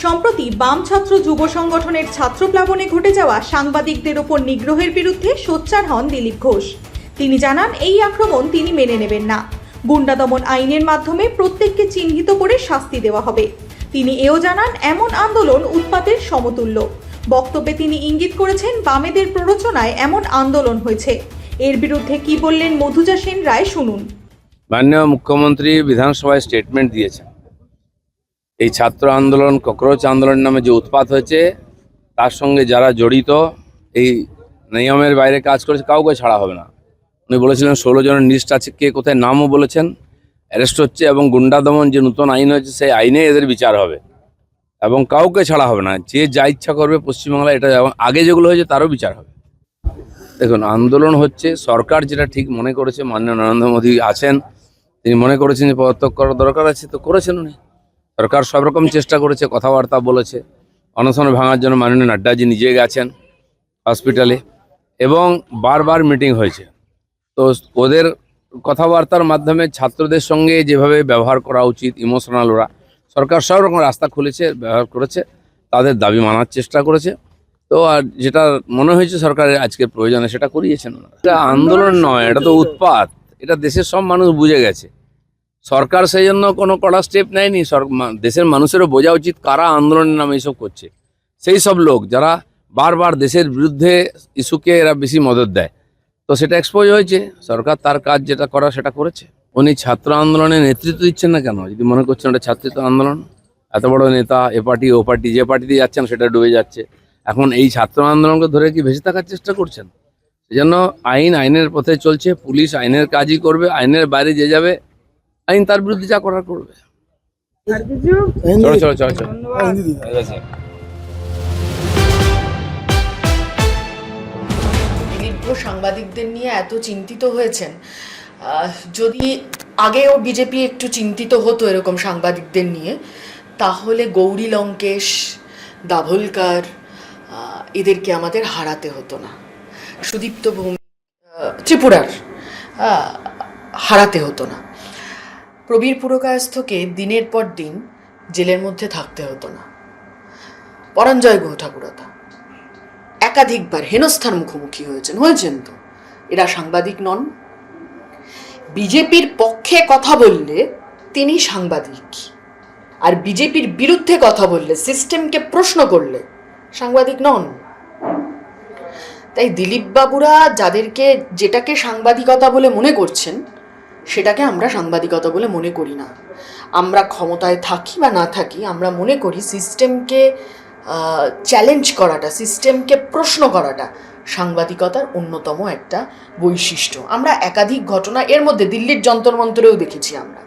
সম্প্রতি বাম ছাত্র যুব সংগঠনের ছাত্র প্লাবনে ঘটে যাওয়া সাংবাদিকদের ওপর নিগ্রহের বিরুদ্ধে সোচ্চার হন দিলীপ ঘোষ। তিনি জানান, এই আক্রমণ তিনি মেনে নেবেন না। গুন্ডা দমন আইনের মাধ্যমে প্রত্যেককে চিহ্নিত করে শাস্তি দেওয়া হবে। তিনি এও জানান, এমন আন্দোলন উৎপাতের সমতুল্য। বক্তব্যে তিনি ইঙ্গিত করেছেন, বামেদের প্ররোচনায় এমন আন্দোলন হয়েছে। এর বিরুদ্ধে কি বললেন মধুজা সেন রায়, শুনুন। মাননীয় মুখ্যমন্ত্রী বিধানসভায় স্টেটমেন্ট দিয়েছেন, এই ছাত্র আন্দোলন ককরোচ আন্দোলন নামে যে উৎপাত হয়েছে তার সঙ্গে যারা জড়িত, এই নিয়মের বাইরে কাজ করেছে, কাউকে ছাড়া হবে না। উনি বলেছিলেন 16 জনের লিস্ট আছে, কে কোথায় নামও বলেছেন, অ্যারেস্ট হচ্ছে এবং গুন্ডা দমন যে নতুন আইন হয়েছে সেই আইনে এদের বিচার হবে এবং কাউকে ছাড়া হবে না। যে যা ইচ্ছা করবে পশ্চিমবাংলায়, এটা আগে যেগুলো হয়েছে তারও বিচার হবে। দেখুন, আন্দোলন হচ্ছে, সরকার যেটা ঠিক মনে করেছে, মাননীয় নরেন্দ্র মোদী আছেন, তিনি মনে করেছেন যে পদত্যাগ করার দরকার আছে, তো করেছেন উনি। সরকার সব রকম চেষ্টা করেছে, কথাবার্তা বলেছে, অনশন ভাঙার জন্য মাননীয় নাড্ডাজি নিজে গেছেন হসপিটালে এবং বারবার মিটিং হয়েছে। তো ওদের কথাবার্তার মাধ্যমে ছাত্রদের সঙ্গে যেভাবে ব্যবহার করা উচিত, ইমোশনাল, ওরা সরকার সব রকম রাস্তা খুলেছে, ব্যবহার করেছে, তাদের দাবি মানার চেষ্টা করেছে। তো আর যেটা মনে হয়েছে সরকারের আজকে প্রয়োজনে সেটা করিয়েছেন। এটা আন্দোলন নয়, এটা তো উৎপাত। এটা দেশের সব মানুষ বুঝে গেছে। সরকার সেই জন্য কোনো কড়া স্টেপ নেয়নি। দেশের মানুষেরও বোঝা উচিত কারা আন্দোলনের নামে এইসব করছে। সেই সব লোক যারা বারবার দেশের বিরুদ্ধে ইস্যুকে এরা বেশি মদত দেয়, তো সেটা এক্সপোজ হয়েছে। সরকার তার কাজ যেটা করা সেটা করেছে। উনি ছাত্র আন্দোলনের নেতৃত্ব দিচ্ছেন না কেন? যদি মনে করছেন ওটা ছাত্রীত্ব আন্দোলন, এত বড় নেতা, এ পার্টি ও পার্টি, যে পার্টিতে যাচ্ছেন সেটা ডুবে যাচ্ছে। এখন এই ছাত্র আন্দোলনকে ধরে কি ভেসে থাকার চেষ্টা করছেন? সেজন্য আইনের পথে চলছে, পুলিশ আইনের কাজই করবে, আইনের বাইরে যে যাবে আইন তার বিরুদ্ধে যা করার করবে। চলো চলো চলো চলো। দিলীপ ঘোষ সাংবাদিকদের নিয়ে এত চিন্তিত হয়েছেন, যদি আগেও বিজেপি একটু চিন্তিত হতো এরকম সাংবাদিকদের নিয়ে, তাহলে গৌরী লঙ্কেশ, দাভোলকার, এদেরকে আমাদের হারাতে হতো না। সুদীপ্ত ভৌমিক, ত্রিপুরার, হারাতে হতো না। প্রবীর পুরকায়স্থকে দিনের পর দিন জেলের মধ্যে থাকতে হতো না। পরঞ্জয় গুহ ঠাকুরতা একাধিকবার হেনস্থার মুখোমুখি হয়েছেন তো। এরা সাংবাদিক নন। বিজেপির পক্ষে কথা বললে তিনি সাংবাদিক, আর বিজেপির বিরুদ্ধে কথা বললে, সিস্টেমকে প্রশ্ন করলে সাংবাদিক নন। তাই দিলীপ বাবুরা যাদেরকে যেটাকে সাংবাদিকতা বলে মনে করছেন, সেটাকে আমরা সাংবাদিকতা বলে মনে করি না। আমরা ক্ষমতায় থাকি বা না থাকি, আমরা মনে করি সিস্টেমকে চ্যালেঞ্জ করাটা, সিস্টেমকে প্রশ্ন করাটা সাংবাদিকতার অন্যতম একটা বৈশিষ্ট্য। আমরা একাধিক ঘটনা এর মধ্যে দিল্লির যন্তর মন্তরেও দেখেছি আমরা।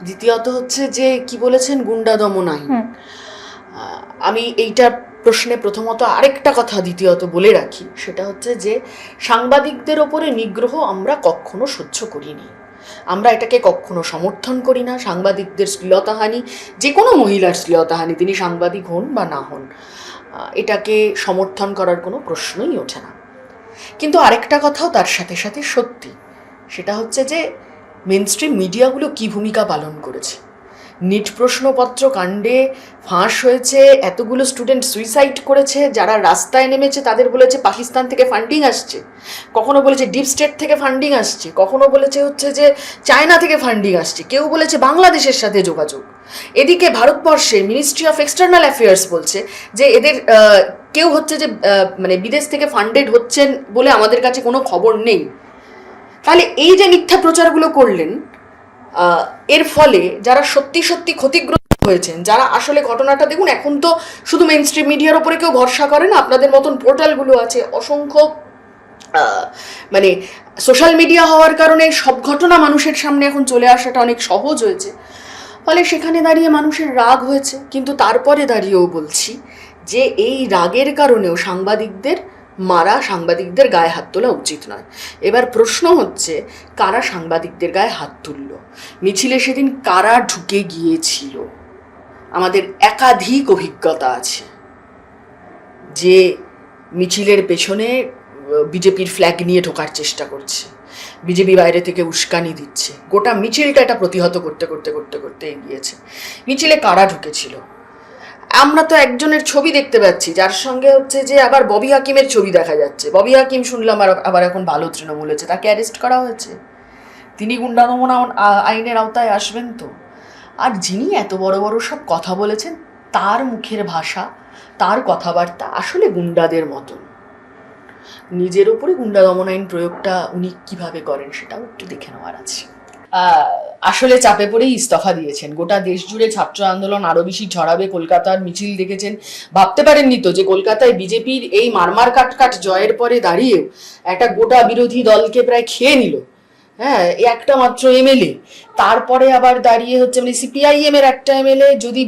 দ্বিতীয়ত হচ্ছে যে কি বলেছেন, গুন্ডা দমন আইন। আমি এইটার প্রশ্নে প্রথমত আরেকটা কথা দ্বিতীয়ত বলে রাখি, সেটা হচ্ছে যে সাংবাদিকদের ওপরে নিগ্রহ আমরা কখনো সহ্য করিনি। আমরা এটাকে কখনো সমর্থন করি না। সাংবাদিকদের শ্লীলতাহানি, যে কোনো মহিলার শ্লীলতাহানি, তিনি সাংবাদিক হন বা না হন, এটাকে সমর্থন করার কোনো প্রশ্নই ওঠে না। কিন্তু আরেকটা কথাও তার সাথে সাথে সত্যি, সেটা হচ্ছে যে মেনস্ট্রিম মিডিয়াগুলো কী ভূমিকা পালন করেছে। নিট প্রশ্নপত্র কাণ্ডে ফাঁস হয়েছে, এতগুলো স্টুডেন্ট সুইসাইড করেছে, যারা রাস্তায় নেমেছে তাদের বলেছে পাকিস্তান থেকে ফান্ডিং আসছে, কখনো বলেছে ডিপ স্টেট থেকে ফান্ডিং আসছে, কখনো বলেছে হচ্ছে যে চায়না থেকে ফান্ডিং আসছে, কেউ বলেছে বাংলাদেশের সাথে যোগাযোগ। এদিকে ভারতবর্ষের মিনিস্ট্রি অফ এক্সটার্নাল অ্যাফেয়ার্স বলছে যে এদের কেউ হচ্ছে যে মানে বিদেশ থেকে ফান্ডেড হচ্ছেন বলে আমাদের কাছে কোনো খবর নেই। তাহলে এই যে মিথ্যা প্রচারগুলো করলেন, এর ফলে যারা সত্যি সত্যি ক্ষতিগ্রস্ত হয়েছেন, যারা আসলে ঘটনাটা, দেখুন এখন তো শুধু মেইন স্ট্রিম মিডিয়ার ওপরে কেউ ভরসা করে না, আপনাদের মতন পোর্টালগুলো আছে, অসংখ্য, মানে সোশ্যাল মিডিয়া হওয়ার কারণে সব ঘটনা মানুষের সামনে এখন চলে আসাটা অনেক সহজ হয়েছে। ফলে সেখানে দাঁড়িয়ে মানুষের রাগ হয়েছে, কিন্তু তারপরে দাঁড়িয়েও বলছি যে এই রাগের কারণেও সাংবাদিকদের মারা, সাংবাদিকদের গায়ে হাত তোলা উচিত নয়। এবার প্রশ্ন হচ্ছে, কারা সাংবাদিকদের গায়ে হাত তুলল? মিছিলে সেদিন কারা ঢুকে গিয়েছিল? আমাদের একাধিক অভিজ্ঞতা আছে যে মিছিলের পেছনে বিজেপির ফ্ল্যাগ নিয়ে ঢোকার চেষ্টা করছে, বিজেপি বাইরে থেকে উস্কানি দিচ্ছে, গোটা মিছিলটা এটা প্রতিহত করতে করতে করতে করতে এগিয়েছে। মিছিলে কারা ঢুকেছিল? আমরা তো একজনের ছবি দেখতে পাচ্ছি যার সঙ্গে হচ্ছে যে আবার ববি হাকিমের ছবি দেখা যাচ্ছে। ববি হাকিম শুনলাম আবার এখন ভালো তৃণমূল হয়েছে, তাকে অ্যারেস্ট করা হয়েছে। তিনি গুন্ডা দমন আইনের আওতায় আসবেন তো? আর যিনি এত বড় বড় সব কথা বলেছেন, তার মুখের ভাষা, তার কথাবার্তা আসলে গুন্ডাদের মতন। নিজের ওপরে গুন্ডা দমন আইন প্রয়োগটা উনি কিভাবে করেন সেটাও একটু দেখে নেওয়ার আছে। আসলে চাপে পড়েই ইস্তফা দিয়েছেন। গোটা দেশ জুড়ে ছাত্র আন্দোলন আরো বেশি ছড়াবে, কলকাতার মিছিল দেখেছেন, ভাবতে পারেননি তো যে কলকাতায় বিজেপির এই মারমার কাট জয়ের পরে দাঁড়িয়েও একটা গোটা বিরোধী দলকে প্রায় খেয়ে নিল। হ্যাঁ, একটা মাত্র এমএলএ, তারপরে আবার দাঁড়িয়ে হচ্ছে মানে সিপিআইএম এর একটা এমএলএ, যদি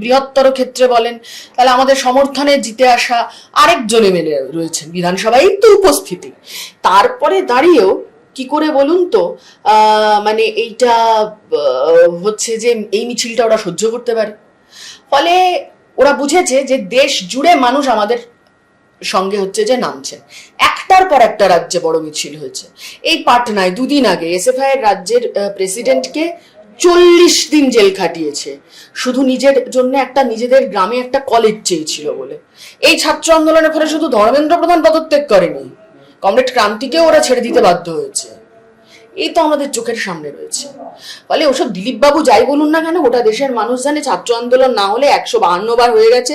বৃহত্তর ক্ষেত্রে বলেন তাহলে আমাদের সমর্থনে জিতে আসা আরেকজন এমএলএ রয়েছেন বিধানসভায় তো উপস্থিতি, তারপরে দাঁড়িয়েও কি করে বলুন তো মানে এইটা হচ্ছে যে এই মিছিলটা ওরা সহ্য করতে পারে। ফলে ওরা বুঝেছে যে দেশ জুড়ে মানুষ আমাদের সঙ্গে হচ্ছে যে নামছেন। একটার পর একটা রাজ্যে বড় মিছিল হয়েছে। এই পাটনায় দুদিন আগে এসএফআই এর রাজ্যের প্রেসিডেন্টকে 40 দিন জেল খাটিয়েছে শুধু নিজের জন্য একটা নিজেদের গ্রামে একটা কলেজ চেয়েছিল বলে। এই ছাত্র আন্দোলনের ফলে শুধু ধর্মেন্দ্র প্রধান পদত্যাগ করেনি, কমরেড ক্রান্তিকেও ওরা ছেড়ে দিতে বাধ্য হয়েছে। এই তো আমাদের চোখের সামনে রয়েছে। ফলে ওসব দিলীপ বাবু যাই বলুন না কেন, গোটা দেশের মানুষ জানে ছাত্র আন্দোলন না হলে 152 বার হয়ে গেছে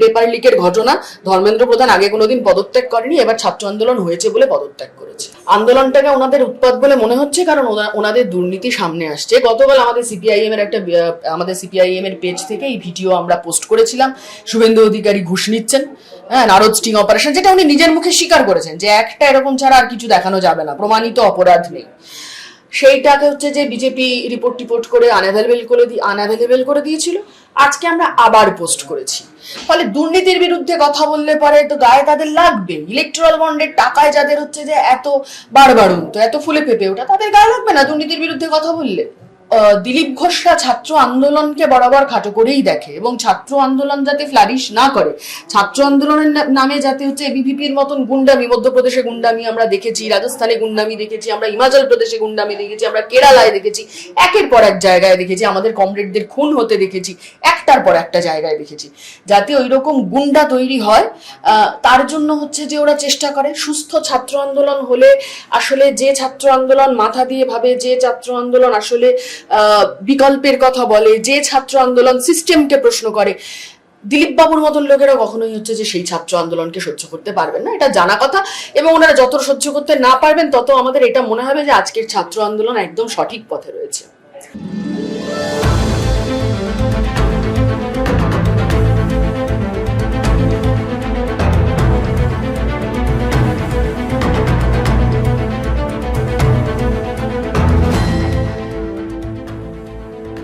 পেপার লিকের ঘটনা। ধর্মেন্দ্র প্রধান আগে কোনোদিন পদত্যাগ করেনি, এবার ছাত্র আন্দোলন হয়েছে বলে পদত্যাগ করেছে। আন্দোলনটাকে ওনাদের উৎপাত বলে মনে হচ্ছে কারণ ওনাদের দুর্নীতি সামনে আসছে। গতকাল আমাদের সিপিআইএম এর পেজ থেকে এই ভিডিও আমরা পোস্ট করেছিলাম। শুভেন্দু অধিকারী ঘুষ নিচ্ছেন, হ্যাঁ, নারদ স্টিং অপারেশন, যেটা উনি নিজের মুখে স্বীকার করেছেন যে একটা এরকম ছাড়া আর কিছু দেখানো যাবে না, প্রমাণিত অপরাধ নেই। সেইটাকে হচ্ছে যে বিজেপি রিপোর্ট করে আনঅ্যাভেলেবেল করে দিয়েছিল। আজকে আমরা আবার পোস্ট করেছি। ফলে দুর্নীতির বিরুদ্ধে কথা বললে পরে তো গায়ে তাদের লাগবে। ইলেকট্রাল বন্ডের টাকায় যাদের হচ্ছে যে এত বাড়বাড়ন্ত, এত ফুলে ফেপে ওঠা, তাদের গায়ে লাগবে না দুর্নীতির বিরুদ্ধে কথা বললে? দিলীপ ঘোষরা ছাত্র আন্দোলনকে বরাবর খাটো করেই দেখে এবং ছাত্র আন্দোলন যাতে ফ্লারিশ না করে, ছাত্র আন্দোলনের নামে যাতে হচ্ছে এবিভিপির মতন গুন্ডামি, মধ্যপ্রদেশে গুন্ডামি আমরা দেখেছি, রাজস্থানে গুন্ডামি দেখেছি, আমরা হিমাচল প্রদেশে গুন্ডামি দেখেছি, আমরা কেরালায় দেখেছি, একের পর এক জায়গায় দেখেছি, আমাদের কমরেডদের খুন হতে দেখেছি, একটার পর একটা জায়গায় দেখেছি। যাতে ওই রকম গুন্ডা তৈরি হয় তার জন্য হচ্ছে যে ওরা চেষ্টা করে। সুস্থ ছাত্র আন্দোলন হলে আসলে যে ছাত্র আন্দোলন মাথা দিয়ে ভাবে, যে ছাত্র আন্দোলন আসলে বিকল্পের কথা বলে, যে ছাত্র আন্দোলন সিস্টেমকে প্রশ্ন করে, দিলীপ বাবুর মতন লোকেরা কখনোই হচ্ছে যে সেই ছাত্র আন্দোলনকে সহ্য করতে পারবেন না, এটা জানা কথা। এবং ওনারা যত সহ্য করতে না পারবেন তত আমাদের এটা মনে হবে যে আজকের ছাত্র আন্দোলন একদম সঠিক পথে রয়েছে।